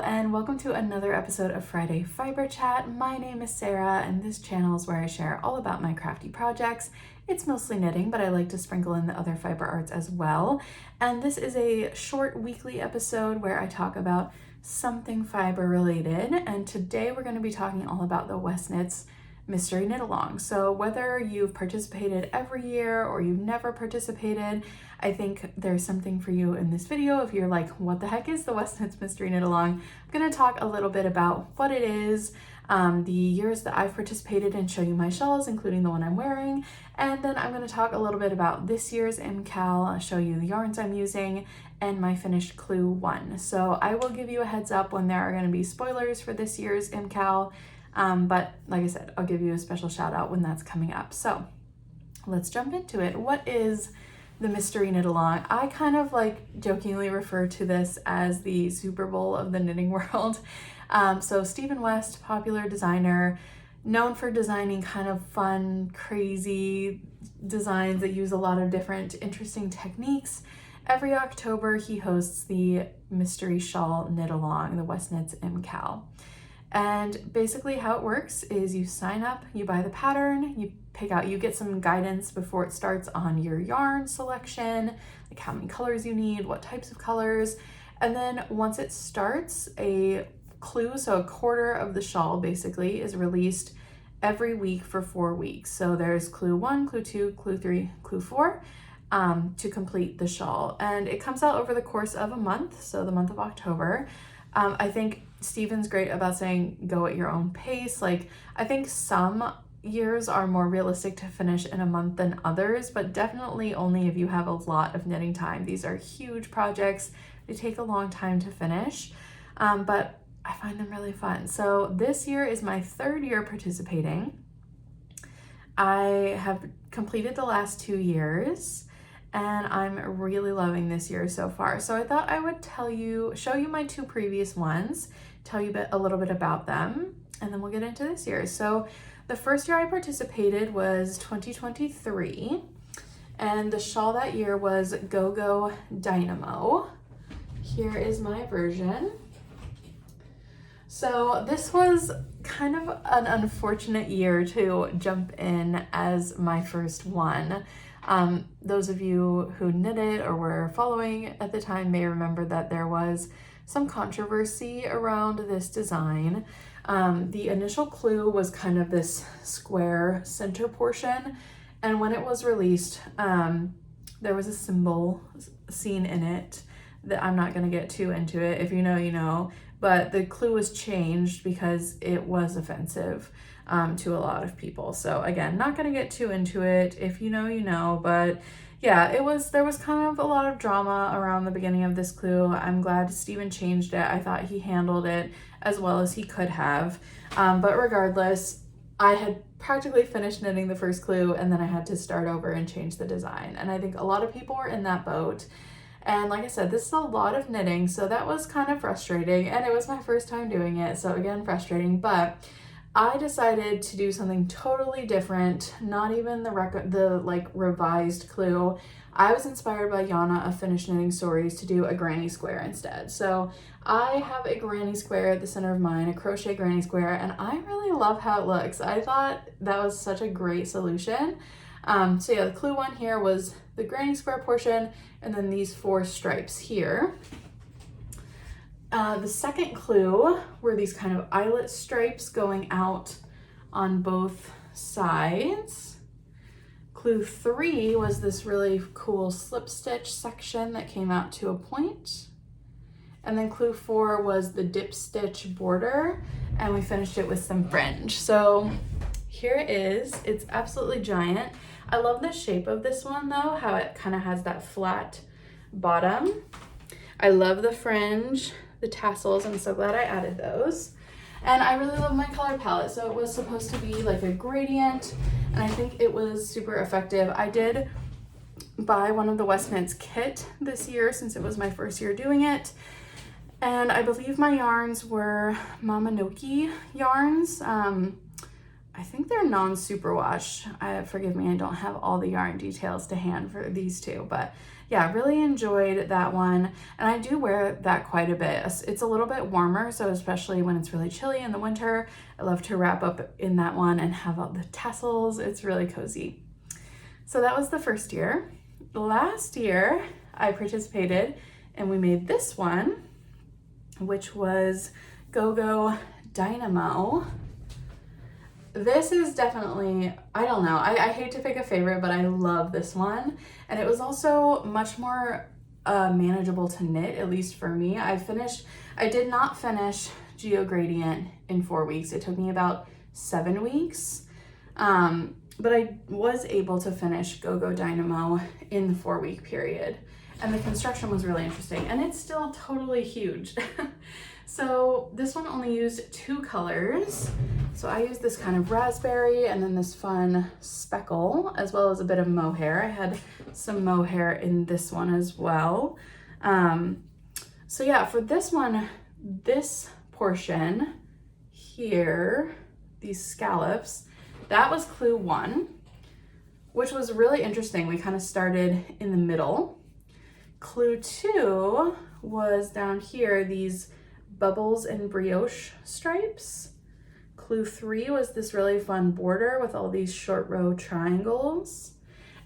and welcome to another episode of Friday Fiber Chat. My name is Sarah and this channel is where I share all about my crafty projects. It's mostly knitting, but I like to sprinkle in the other fiber arts as well. And this is a short weekly episode where I talk about something fiber related. And today we're going to be talking all about the WestKnits mystery knit along. So whether you've participated every year or you've never participated, I think there's something for you in this video. If you're like, what the heck is the WestKnits mystery knit along? I'm going to talk a little bit about what it is, the years that I've participated, and show you my shawls, including the one I'm wearing. And then I'm going to talk a little bit about this year's MCAL. I'll show you the yarns I'm using and my finished clue 1. So I will give you a heads up when there are going to be spoilers for this year's MCAL. But like I said, I'll give you a special shout out when that's coming up. So let's jump into it. What is the mystery knit along? I kind of like jokingly refer to this as the Super Bowl of the knitting world. So Stephen West, popular designer, known for designing kind of fun, crazy designs that use a lot of different interesting techniques. Every October, he hosts the mystery shawl knit along, the WestKnits MCAL. And basically how it works is you sign up, you buy the pattern, you get some guidance before it starts on your yarn selection, like how many colors you need, what types of colors. And then once it starts, a clue, so a quarter of the shawl basically, is released every week for 4 weeks. So there's clue 1, clue 2, clue 3, clue 4 to complete the shawl. And it comes out over the course of a month, so the month of October. I think Stephen's great about saying go at your own pace. Like, I think some years are more realistic to finish in a month than others, but definitely only if you have a lot of knitting time. These are huge projects. They take a long time to finish, but I find them really fun. So this year is my 3rd year participating. I have completed the last 2 years, and I'm really loving this year so far. So I thought I would show you my 2 previous ones, tell you a little bit about them, and then we'll get into this year. So the first year I participated was 2023, and the shawl that year was Go Go Dynamo. Here is my version. So this was kind of an unfortunate year to jump in as my first one. Those of you who knitted or were following at the time may remember that there was some controversy around this design. The initial clue was kind of this square center portion, and when it was released, there was a symbol seen in it that I'm not going to get too into it. If you know, you know, but the clue was changed because it was offensive to a lot of people. So again, not going to get too into it. If you know, you know, but yeah, there was kind of a lot of drama around the beginning of this clue. I'm glad Stephen changed it. I thought he handled it as well as he could have. But regardless, I had practically finished knitting the first clue, and then I had to start over and change the design. And I think a lot of people were in that boat. And like I said, this is a lot of knitting, so that was kind of frustrating, and it was my first time doing it, so again, frustrating. But I decided to do something totally different, not even the like revised clue. I was inspired by Yana of Finished Knitting Stories to do a granny square instead. So I have a granny square at the center of mine, a crochet granny square, and I really love how it looks. I thought that was such a great solution. So yeah, the clue 1 here was the granny square portion, and then these 4 stripes here. The second clue were these kind of eyelet stripes going out on both sides. Clue 3 was this really cool slip stitch section that came out to a point. And then clue 4 was the dip stitch border, and we finished it with some fringe. So here it is. It's absolutely giant. I love the shape of this one though, how it kind of has that flat bottom. I love the fringe, the tassels. I'm so glad I added those. And I really love my color palette. So it was supposed to be like a gradient, and I think it was super effective. I did buy one of the WestKnits kit this year since it was my first year doing it. And I believe my yarns were Mamanoki yarns. I think they're non-superwash. Forgive me, I don't have all the yarn details to hand for these two, but yeah, really enjoyed that one. And I do wear that quite a bit. It's a little bit warmer, so especially when it's really chilly in the winter, I love to wrap up in that one and have all the tassels. It's really cozy. So that was the first year. Last year, I participated and we made this one, which was Go-Go Dynamo. This is definitely, I don't know, I hate to pick a favorite, but I love this one. And it was also much more manageable to knit, at least for me. I did not finish Geo Gradient in 4 weeks. It took me about 7 weeks. But I was able to finish Go-Go Dynamo in the 4-week period. And the construction was really interesting, and it's still totally huge. So this one only used 2 colors. So I used this kind of raspberry and then this fun speckle, as well as a bit of mohair. I had some mohair in this one as well. So yeah, for this one, this portion here, these scallops, that was clue 1, which was really interesting. We kind of started in the middle. Clue 2 was down here, these bubbles and brioche stripes. Clue 3 was this really fun border with all these short row triangles.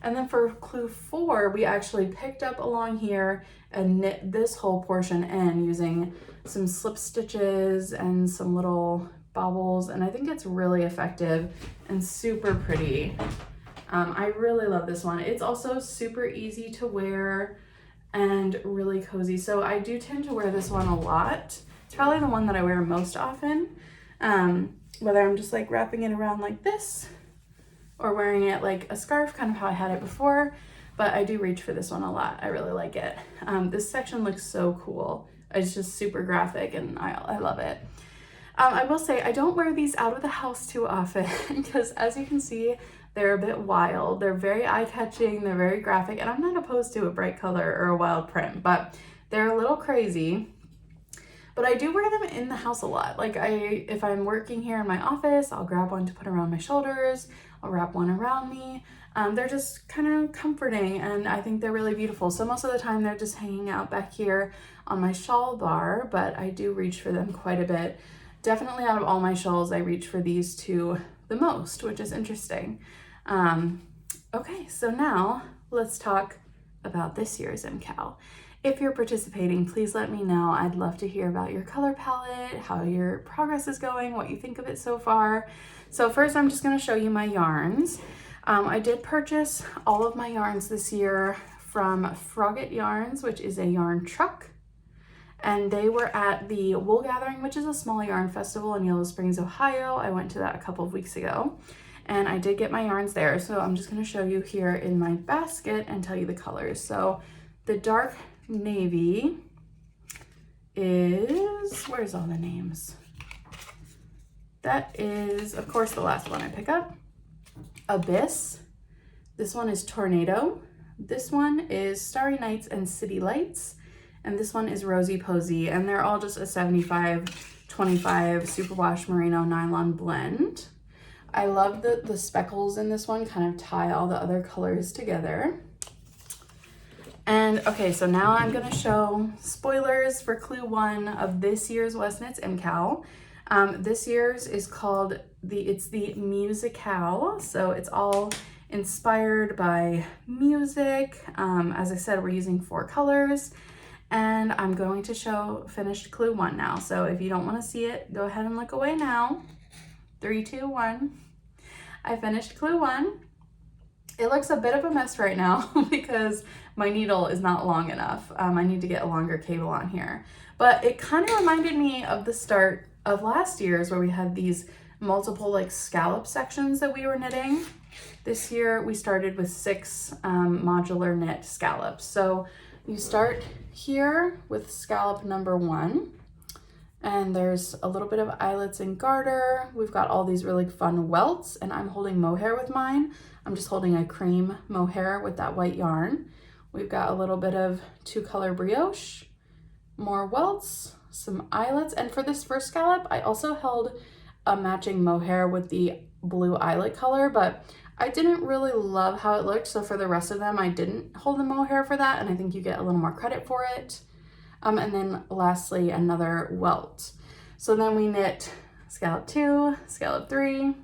And then for clue 4, we actually picked up along here and knit this whole portion in using some slip stitches and some little bobbles. And I think it's really effective and super pretty. I really love this one. It's also super easy to wear and really cozy. So I do tend to wear this one a lot. It's probably the one that I wear most often. Whether I'm just like wrapping it around like this or wearing it like a scarf, kind of how I had it before, but I do reach for this one a lot. I really like it. This section looks so cool. It's just super graphic and I love it. I will say I don't wear these out of the house too often because as you can see, they're a bit wild. They're very eye-catching, they're very graphic, and I'm not opposed to a bright color or a wild print, but they're a little crazy. But I do wear them in the house a lot. Like if I'm working here in my office, I'll grab one to put around my shoulders. I'll wrap one around me. They're just kind of comforting and I think they're really beautiful. So most of the time they're just hanging out back here on my shawl bar, but I do reach for them quite a bit. Definitely out of all my shawls, I reach for these 2 the most, which is interesting. Okay, so now let's talk about this year's MCAL. If you're participating, please let me know. I'd love to hear about your color palette, how your progress is going, what you think of it so far. So first I'm just gonna show you my yarns. I did purchase all of my yarns this year from Frogget Yarns, which is a yarn truck. And they were at the Wool Gathering, which is a small yarn festival in Yellow Springs, Ohio. I went to that a couple of weeks ago and I did get my yarns there. So I'm just gonna show you here in my basket and tell you the colors. So the dark navy is, where's all the names? That is, of course, the last one I pick up. Abyss. This one is Tornado. This one is Starry Nights and City Lights. And this one is Rosy Posy. And they're all just a 75-25 superwash merino nylon blend. I love the speckles in this one, kind of tie all the other colors together. And okay, so now I'm gonna show spoilers for clue 1 of this year's WestKnits MCAL. This year's is called it's the MusiKAL, so it's all inspired by music. As I said, we're using 4 colors, and I'm going to show finished clue 1 now. So if you don't want to see it, go ahead and look away now. 3, 2, 1. I finished clue 1. It looks a bit of a mess right now because my needle is not long enough. I need to get a longer cable on here. But it kind of reminded me of the start of last year's where we had these multiple like scallop sections that we were knitting. This year we started with 6 modular knit scallops. So you start here with scallop number 1. And there's a little bit of eyelets and garter. We've got all these really fun welts, and I'm holding mohair with mine. I'm just holding a cream mohair with that white yarn. We've got a little bit of 2-color brioche, more welts, some eyelets. And for this first scallop, I also held a matching mohair with the blue eyelet color, but I didn't really love how it looked, so for the rest of them, I didn't hold the mohair for that, and I think you get a little more credit for it. And then lastly, another welt. So then we knit scallop 2, scallop 3,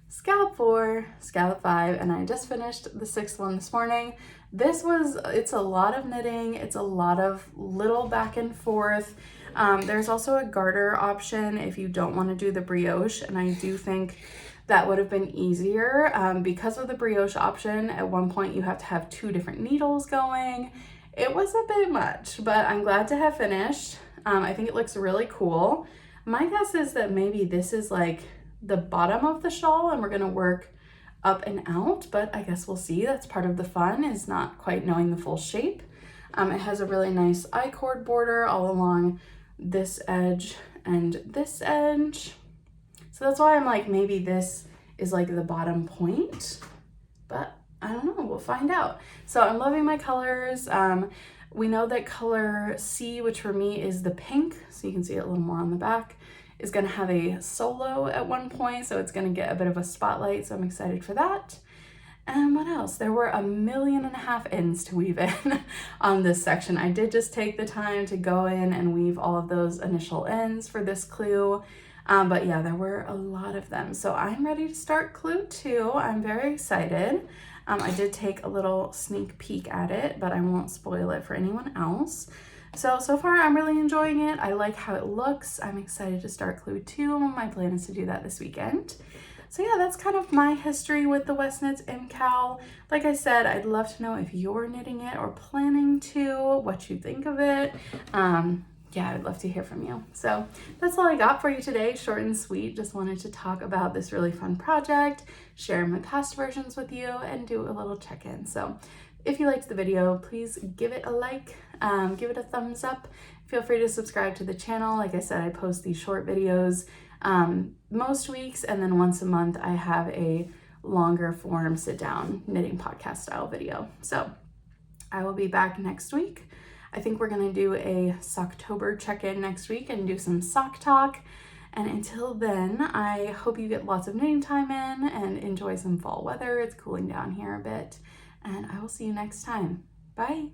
scallop 4, scallop 5, and I just finished the 6th one this morning. It's a lot of knitting, it's a lot of little back and forth. There's also a garter option if you don't want to do the brioche, and I do think that would have been easier because of the brioche option. At one point you have to have 2 different needles going. It was a bit much, but I'm glad to have finished. I think it looks really cool. My guess is that maybe this is like the bottom of the shawl and we're gonna work up and out, but I guess we'll see. That's part of the fun, is not quite knowing the full shape. It has a really nice I-cord border all along this edge and this edge. So that's why I'm like, maybe this is like the bottom point, but I don't know, we'll find out. So I'm loving my colors. We know that color C, which for me is the pink, so you can see it a little more on the back, is gonna have a solo at one point, so it's gonna get a bit of a spotlight, so I'm excited for that. And what else? There were 1.5 million ends to weave in on this section. I did just take the time to go in and weave all of those initial ends for this clue. But yeah, there were a lot of them. So I'm ready to start clue 2. I'm very excited. I did take a little sneak peek at it, but I won't spoil it for anyone else. So far I'm really enjoying it. I like how it looks. I'm excited to start clue 2. My plan is to do that this weekend. So yeah, that's kind of my history with the WestKnits MCAL. Like I said, I'd love to know if you're knitting it or planning to, what you think of it. Yeah, I'd love to hear from you. So that's all I got for you today, short and sweet. Just wanted to talk about this really fun project, share my past versions with you, and do a little check-in. So if you liked the video, please give it a like, give it a thumbs up. Feel free to subscribe to the channel. Like I said, I post these short videos most weeks, and then once a month I have a longer form sit-down knitting podcast style video. So I will be back next week. I think we're gonna do a Socktober check-in next week and do some sock talk. And until then, I hope you get lots of knitting time in and enjoy some fall weather. It's cooling down here a bit. And I will see you next time. Bye.